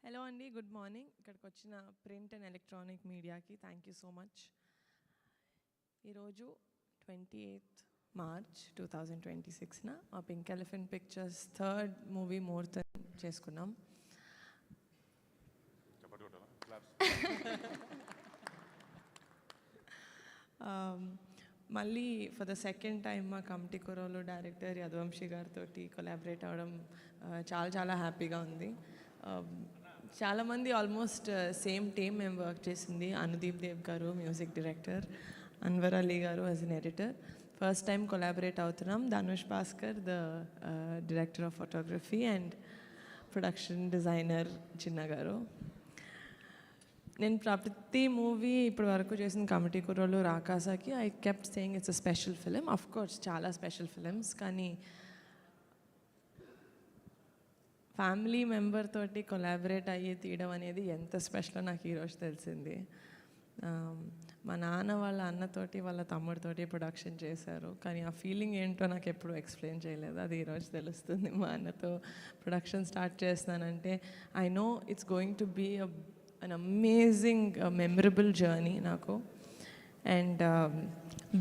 Hello అండి, good morning. ఇక్కడికి వచ్చిన ప్రింట్ అండ్ ఎలక్ట్రానిక్ మీడియాకి థ్యాంక్ యూ సో మచ్. ఈరోజు 28th March 2026న మా pink elephant pictures third movie ముహూర్తం చేసుకున్నాం. మళ్ళీ ఫర్ ద సెకండ్ టైం మా కమిటీ కుర్రోలు డైరెక్టర్ యదువంశీ గారితో కొలాబరేట్ అవ్వడం చాలా చాలా హ్యాపీగా ఉంది. చాలామంది ఆల్మోస్ట్ సేమ్ టీమ్ మేము వర్క్ చేసింది. Anudeep Dev garu music director, Anwar Ali garu as an editor. First time collaborate అవుతున్నాం. Dhanush Bhaskar the director of photography and production designer Chinna garu. నేను ప్రతి మూవీ ఇప్పటి వరకు చేసిన కమిటీ కుర్రోలు రాకాసాకి I kept saying it's a special film. Of course చాలా స్పెషల్ ఫిలిమ్స్, కానీ ఫ్యామిలీ మెంబర్ తోటి కొలాబరేట్ అయ్యి తీయడం అనేది ఎంత స్పెషలో నాకు ఈరోజు తెలిసింది. మా నాన్న వాళ్ళ అన్నతోటి వాళ్ళ తమ్ముడితోటి ప్రొడక్షన్ చేశారు, కానీ ఆ ఫీలింగ్ ఏంటో నాకు ఎప్పుడు ఎక్స్ప్లెయిన్ చేయలేదు. అది ఈరోజు తెలుస్తుంది. మా అన్నతో ప్రొడక్షన్ స్టార్ట్ చేస్తున్నానంటే I know it's going to be an amazing memorable journey నాకు. అండ్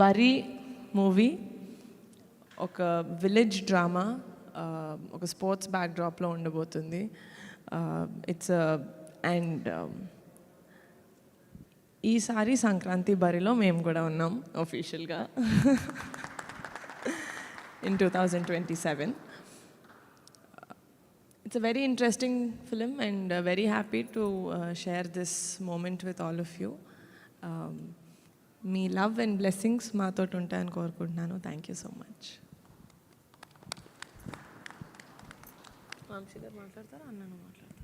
బరీ మూవీ ఒక విలేజ్ డ్రామా, ఒక స్పోర్ట్స్ బ్యాక్డ్రాప్లో ఉండబోతుంది. ఇట్స్ అండ్ ఈసారి సంక్రాంతి బరిలో మేము కూడా ఉన్నాం అఫీషియల్గా in 2027. It's a very interesting film and very happy to share this moment with all of you. మీ లవ్ అండ్ బ్లెస్సింగ్స్ మాతో ఉంటాయని కోరుకుంటున్నాను. Thank you so much. Vamsi గారు మాట్లాడతారా, అన్నను మాట్లాడతారా?